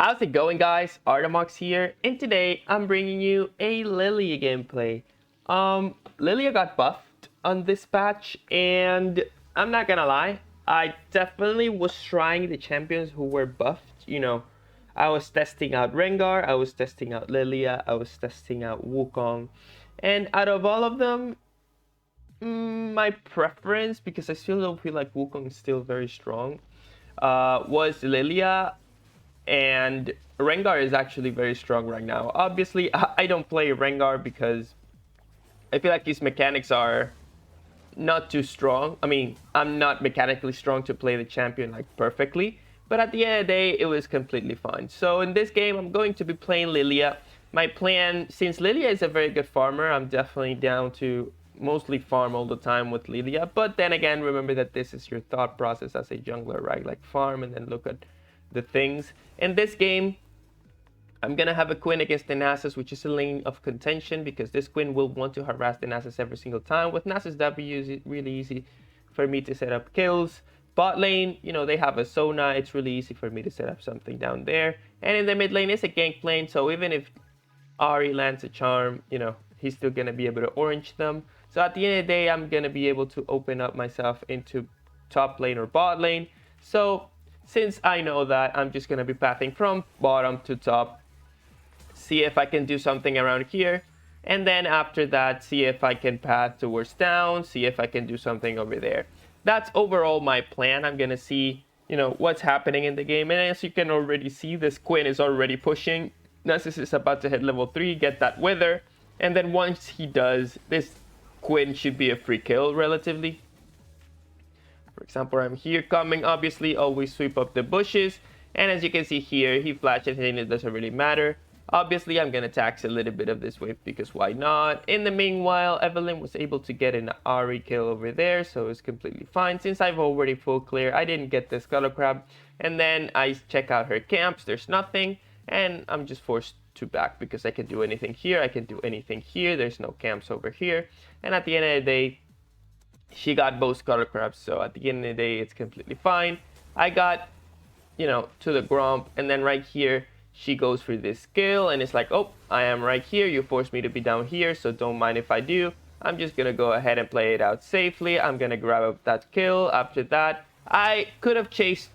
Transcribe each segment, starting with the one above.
How's it going, guys? Arto here, and today I'm bringing you a LILLIA gameplay. LILLIA got buffed on this patch, and I'm not gonna lie, I definitely was trying the champions who were buffed. I was testing out Rengar, I was testing out LILLIA, I was testing out Wukong, and out of all of them, my preference, because I still don't feel like Wukong is still very strong, was LILLIA. And Rengar is actually very strong right now. Obviously, I don't play Rengar because I feel like his mechanics are not too strong. I mean, I'm not mechanically strong to play the champion like perfectly, but at the end of the day, it was completely fine. So in this game, I'm going to be playing LILLIA. My plan, since LILLIA is a very good farmer, I'm definitely down to mostly farm all the time with LILLIA. But then again, remember that this is your thought process as a jungler, right? Like farm and then look at the things. In this game, I'm gonna have a Quinn against the Nasus, which is a lane of contention because this Quinn will want to harass the Nasus every single time. With Nasus W, it's really easy for me to set up kills. Bot lane, they have a Sona. It's really easy for me to set up something down there. And in the mid lane, it's a gank lane, so even if Ahri lands a charm, he's still gonna be able to orange them. So at the end of the day, I'm gonna be able to open up myself into top lane or bot lane. So since I know that, I'm just going to be pathing from bottom to top, see if I can do something around here, and then after that, see if I can path towards down, see if I can do something over there. That's overall my plan. I'm going to see, what's happening in the game, and as you can already see, this Quinn is already pushing. Nasus is about to hit level 3, get that Wither, and then once he does, this Quinn should be a free kill relatively. For example, I'm here coming, obviously, always sweep up the bushes. And as you can see here, he flashes and it doesn't really matter. Obviously, I'm going to tax a little bit of this wave because why not? In the meanwhile, Evelyn was able to get an Ahri kill over there, so it's completely fine. Since I've already full clear, I didn't get the Scuttle Crab. And then I check out her camps, there's nothing. And I'm just forced to back because I can do anything here, I can do anything here. There's no camps over here. And at the end of the day, she got both Scuttle Crabs, so at the end of the day, it's completely fine. I got, to the Gromp, and then right here, she goes for this skill, and it's like, oh, I am right here. You forced me to be down here, so don't mind if I do. I'm just going to go ahead and play it out safely. I'm going to grab up that kill. After that, I could have chased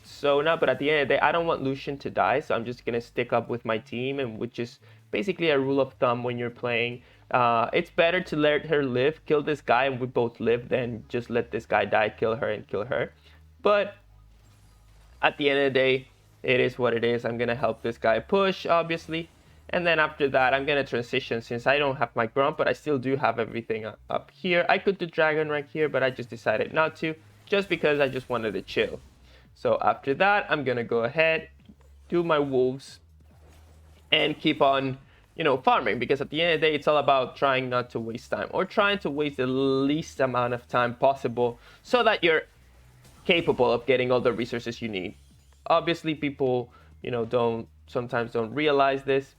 Sona, but at the end of the day, I don't want Lucian to die, so I'm just going to stick up with my team, and which is basically a rule of thumb when you're playing. It's better to let her live, kill this guy, and we both live, than just let this guy die, kill her, and kill her. But at the end of the day, it is what it is. I'm going to help this guy push, obviously. And then after that, I'm going to transition since I don't have my Grump, but I still do have everything up here. I could do Dragon right here, but I just decided not to, just because I just wanted to chill. So after that, I'm going to go ahead, do my Wolves, and keep on farming, because at the end of the day, it's all about trying not to waste time, or trying to waste the least amount of time possible so that you're capable of getting all the resources you need. Obviously, people, sometimes don't realize this,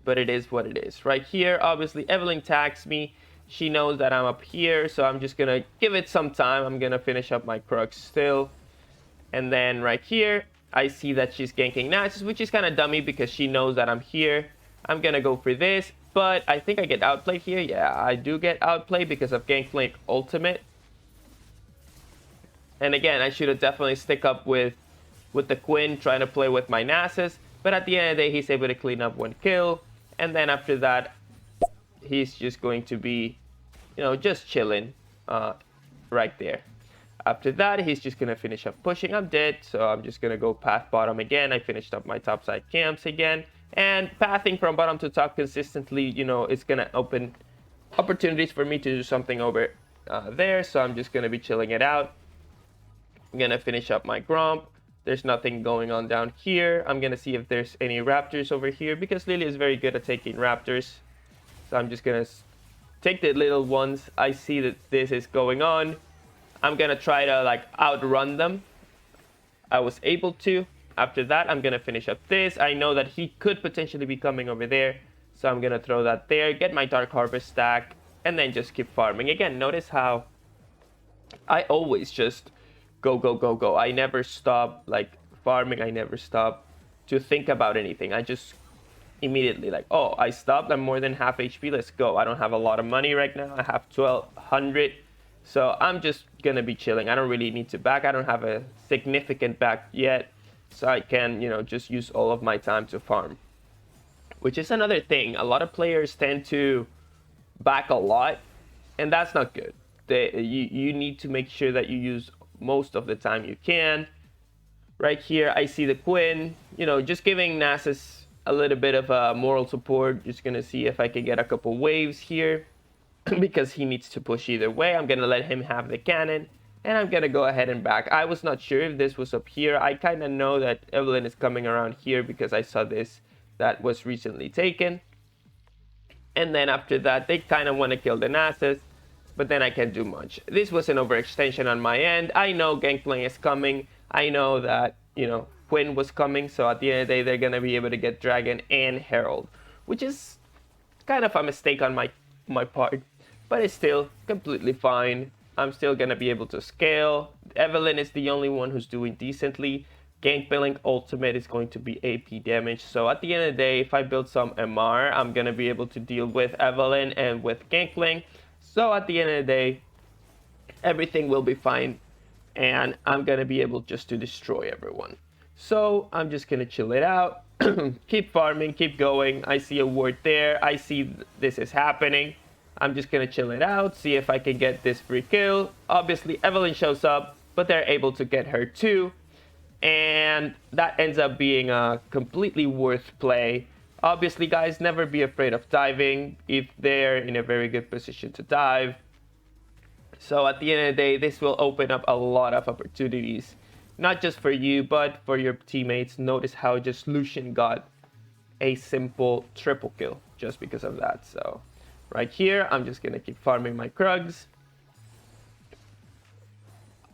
but it is what it is. Right here, obviously, Evelyn tags me. She knows that I'm up here, so I'm just gonna give it some time. I'm gonna finish up my Crux still. And then right here, I see that she's ganking Nasus, which is kind of dummy because she knows that I'm here. I'm going to go for this, but I think I get outplayed here. Yeah, I do get outplayed because of Gangplank Ultimate. And again, I should have definitely stick up with the Quinn, trying to play with my Nasus. But at the end of the day, he's able to clean up one kill. And then after that, he's just going to be, just chilling right there. After that, he's just going to finish up pushing. I'm dead, so I'm just going to go path bottom again. I finished up my top side camps again. And pathing from bottom to top consistently, it's going to open opportunities for me to do something over there. So I'm just going to be chilling it out. I'm going to finish up my Gromp. There's nothing going on down here. I'm going to see if there's any Raptors over here, because LILLIA is very good at taking Raptors. So I'm just going to take the little ones. I see that this is going on. I'm going to try to outrun them. I was able to. After that, I'm going to finish up this. I know that he could potentially be coming over there, so I'm going to throw that there, get my Dark Harvest stack, and then just keep farming. Again, notice how I always just go, go, go, go. I never stop farming. I never stop to think about anything. I just immediately like, oh, I stopped. I'm more than half HP. Let's go. I don't have a lot of money right now. I have 1200. So I'm just going to be chilling. I don't really need to back. I don't have a significant back yet. So I can, just use all of my time to farm. Which is another thing. A lot of players tend to back a lot. And that's not good. You need to make sure that you use most of the time you can. Right here, I see the Quinn. Just giving Nasus a little bit of moral support. Just going to see if I can get a couple waves here. Because he needs to push either way. I'm going to let him have the cannon. And I'm going to go ahead and back. I was not sure if this was up here. I kind of know that Evelyn is coming around here because I saw this that was recently taken. And then after that, they kind of want to kill the Nasus. But then I can't do much. This was an overextension on my end. I know Gangplank is coming. I know that, Quinn was coming. So at the end of the day, they're going to be able to get Dragon and Herald. Which is kind of a mistake on my part. But it's still completely fine. I'm still going to be able to scale. Evelyn is the only one who's doing decently. Gangplank ultimate is going to be AP damage. So at the end of the day, if I build some MR, I'm going to be able to deal with Evelyn and with Gangplank. So at the end of the day, everything will be fine. And I'm going to be able just to destroy everyone. So I'm just going to chill it out. Keep farming, keep going. I see a ward there. I see this is happening. I'm just going to chill it out, see if I can get this free kill. Obviously, Evelyn shows up, but they're able to get her too. And that ends up being a completely worth play. Obviously, guys, never be afraid of diving if they're in a very good position to dive. So at the end of the day, this will open up a lot of opportunities. Not just for you, but for your teammates. Notice how just Lucian got a simple triple kill just because of that. So right here, I'm just going to keep farming my Krugs.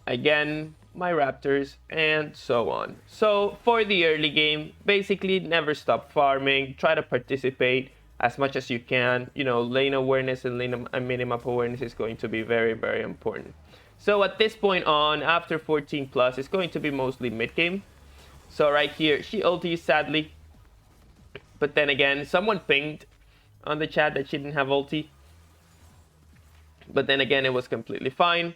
Again, my Raptors, and so on. So for the early game, basically never stop farming. Try to participate as much as you can. Lane awareness and lane minimap awareness is going to be very, very important. So at this point on, after 14 plus, it's going to be mostly mid game. So right here, she ulties sadly. But then again, someone pinged on the chat that she didn't have ulti. But then again, it was completely fine.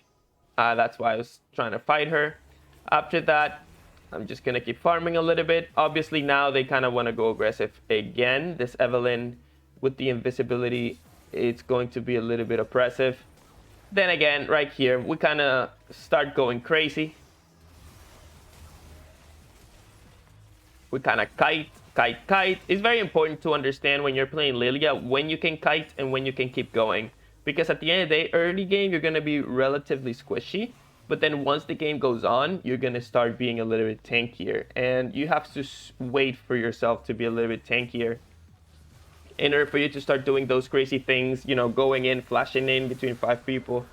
That's why I was trying to fight her. After that, I'm just going to keep farming a little bit. Obviously, now they kind of want to go aggressive again. This Evelyn with the invisibility, it's going to be a little bit oppressive. Then again, right here, we kind of start going crazy. We kind of kite. It's very important to understand when you're playing Lilia when you can kite and when you can keep going. Because at the end of the day, early game, you're going to be relatively squishy. But then once the game goes on, you're going to start being a little bit tankier. And you have to wait for yourself to be a little bit tankier in order for you to start doing those crazy things, going in, flashing in between 5 people,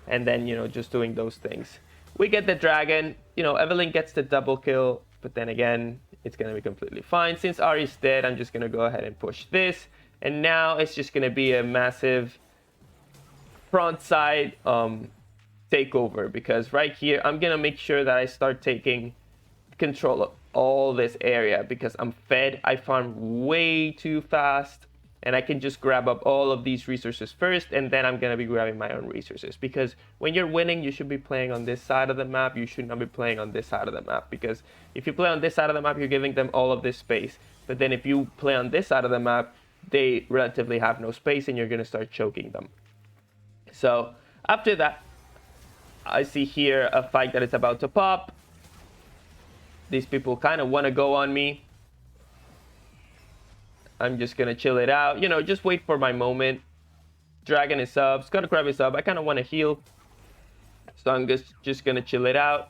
and then, just doing those things. We get the dragon, Evelyn gets the double kill, but then again, it's going to be completely fine. Since Ahri's dead, I'm just going to go ahead and push this. And now it's just going to be a massive front side takeover, because right here, I'm going to make sure that I start taking control of all this area because I'm fed. I farm way too fast. And I can just grab up all of these resources first, and then I'm going to be grabbing my own resources. Because when you're winning, you should be playing on this side of the map. You should not be playing on this side of the map. Because if you play on this side of the map, you're giving them all of this space. But then if you play on this side of the map, they relatively have no space, and you're going to start choking them. So after that, I see here a fight that is about to pop. These people kind of want to go on me. I'm just going to chill it out. Just wait for my moment. Dragon is up. Scott Crab is up. I kind of want to heal. So I'm just going to chill it out.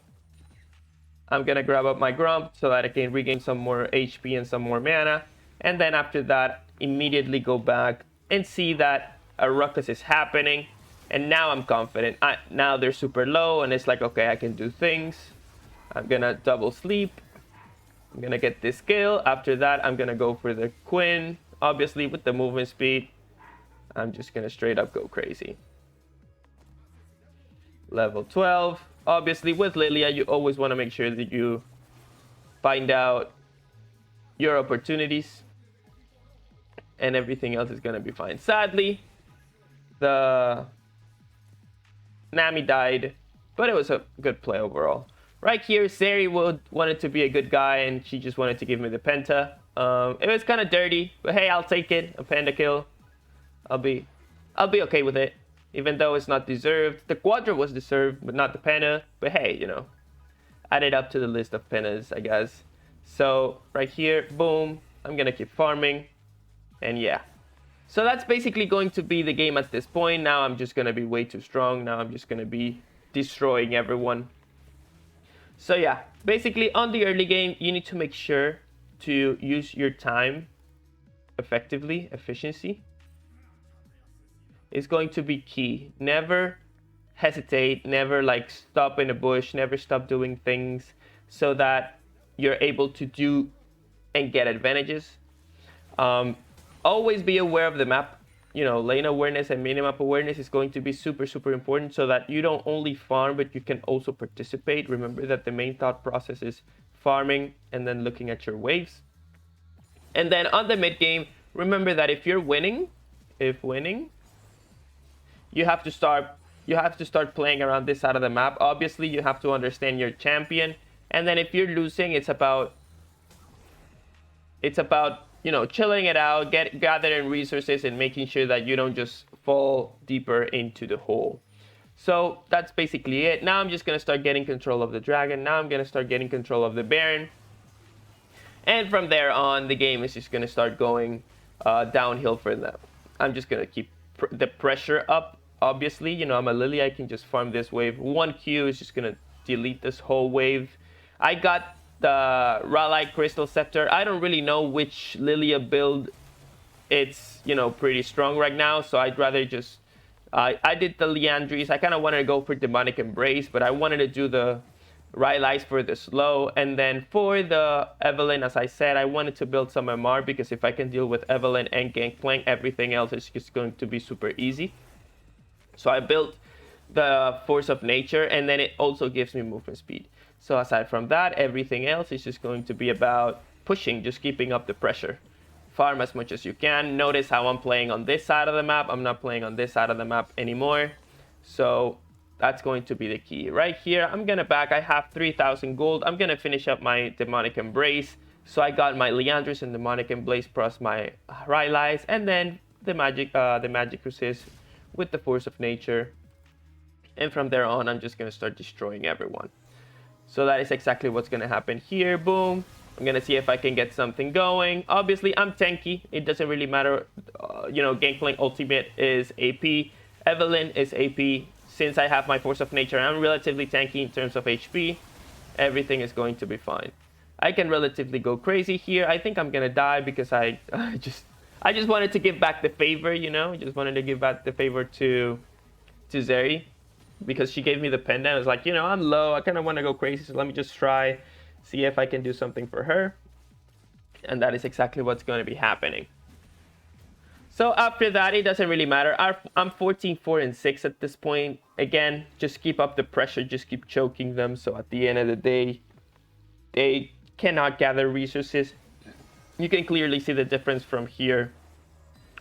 I'm going to grab up my Grump so that I can regain some more HP and some more mana. And then after that, immediately go back and see that a ruckus is happening. And now I'm confident. Now they're super low and it's like, okay, I can do things. I'm going to double sleep. I'm going to get this kill. After that, I'm going to go for the Quinn. Obviously, with the movement speed, I'm just going to straight up go crazy. Level 12. Obviously, with Lilia, you always want to make sure that you find out, your opportunities, and everything else is gonna be fine. Sadly, the Nami died, but it was a good play overall. Right here, Sari wanted to be a good guy, and she just wanted to give me the penta. It was kind of dirty, but hey, I'll take it. A penta kill. I'll be okay with it, even though it's not deserved. The quadra was deserved, but not the penta. But hey, you know, add it up to the list of pentas, I guess. So right here, boom. I'm gonna keep farming, and yeah. So that's basically going to be the game at this point. Now I'm just gonna be way too strong. Now I'm just gonna be destroying everyone. So yeah, basically on the early game, you need to make sure to use your time effectively. Efficiency is going to be key. Never hesitate, never like stop in a bush, never stop doing things so that you're able to do and get advantages. Always be aware of the map. You know, lane awareness and minimap awareness is going to be super important so that you don't only farm, but you can also participate. Remember that the main thought process is farming and then looking at your waves. And then on the mid game, remember that if winning, you have to start playing around this side of the map. Obviously, you have to understand your champion. And then if you're losing, it's about you know, chilling it out, gathering resources, and making sure that you don't just fall deeper into the hole. So that's basically it. Now I'm just gonna start getting control of the dragon. Now I'm gonna start getting control of the baron. And from there on, the game is just gonna start going downhill for them. I'm just gonna keep the pressure up. Obviously, you know, I'm a Lily. I can just farm this wave. 1Q is just gonna delete this whole wave. I got the Raleigh Crystal Scepter. I don't really know which Lilia build. It's, you know, pretty strong right now, so I'd rather just I did the Liandry's. I kind of wanted to go for Demonic Embrace, but I wanted to do the Rylai's for the slow. And then for the Evelyn, as I said, I wanted to build some MR because if I can deal with Evelyn and Gangplank, everything else is just going to be super easy. So I built the Force of Nature, and then it also gives me movement speed. So aside from that, everything else is just going to be about pushing, just keeping up the pressure. Farm as much as you can. Notice how I'm playing on this side of the map. I'm not playing on this side of the map anymore. So that's going to be the key. Right here, I'm going to back. I have 3,000 gold. I'm going to finish up my Demonic Embrace. So I got my Liandry's and Demonic Embrace plus my Rylai's, and then the Magic Resist with the Force of Nature. And from there on, I'm just going to start destroying everyone. So that is exactly what's going to happen here. Boom. I'm going to see if I can get something going. Obviously, I'm tanky. It doesn't really matter. You know, Gangplank Ultimate is AP. Evelyn is AP. Since I have my Force of Nature, I'm relatively tanky in terms of HP. Everything is going to be fine. I can relatively go crazy here. I think I'm going to die because I just wanted to give back the favor, you know. I just wanted to give back the favor to Zeri, because she gave me the pendant. I was like, you know, I'm low. I kind of want to go crazy, so let me just try, see if I can do something for her. And that is exactly what's going to be happening. So after that, it doesn't really matter. I'm 14, 4, and 6 at this point. Again, just keep up the pressure. Just keep choking them. So at the end of the day, they cannot gather resources. You can clearly see the difference from here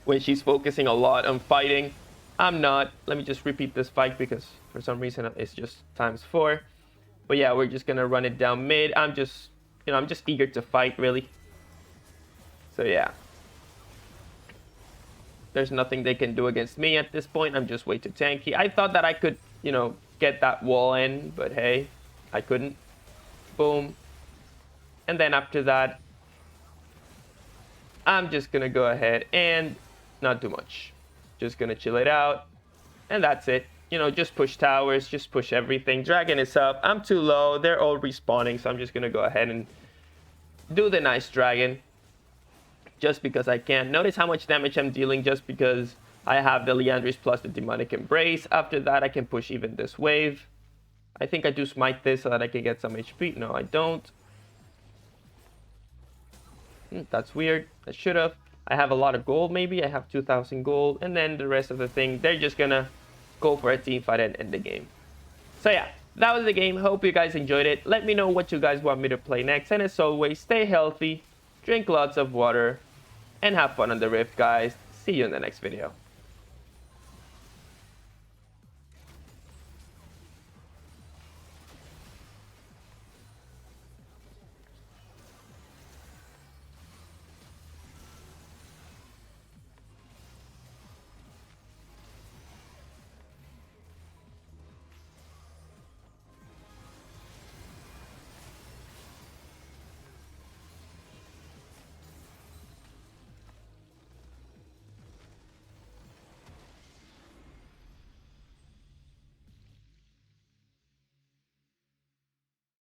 when she's focusing a lot on fighting. I'm not. Let me just repeat this fight because for some reason it's just ×4. But yeah, we're just gonna run it down mid. I'm just eager to fight, really. So yeah, there's nothing they can do against me at this point. I'm just way too tanky. I thought that I could, you know, get that wall in, but hey, I couldn't. Boom. And then after that, I'm just gonna go ahead and not do much. Just gonna chill it out, and that's it. You know, just push towers, just push everything. Dragon is up. I'm too low. They're all respawning, so I'm just gonna go ahead and do the nice dragon just because I can. Notice how much damage I'm dealing just because I have the Liandry's plus the Demonic Embrace. After that, I can push even this wave. I think I do smite this so that I can get some HP. No, I don't. That's weird. I should have. I have a lot of gold, maybe. I have 2,000 gold. And then the rest of the thing, they're just gonna go for a team fight and end the game. So yeah, that was the game. Hope you guys enjoyed it. Let me know what you guys want me to play next. And as always, stay healthy, drink drink lots of water, and have fun on the rift, guys. See you in the next video.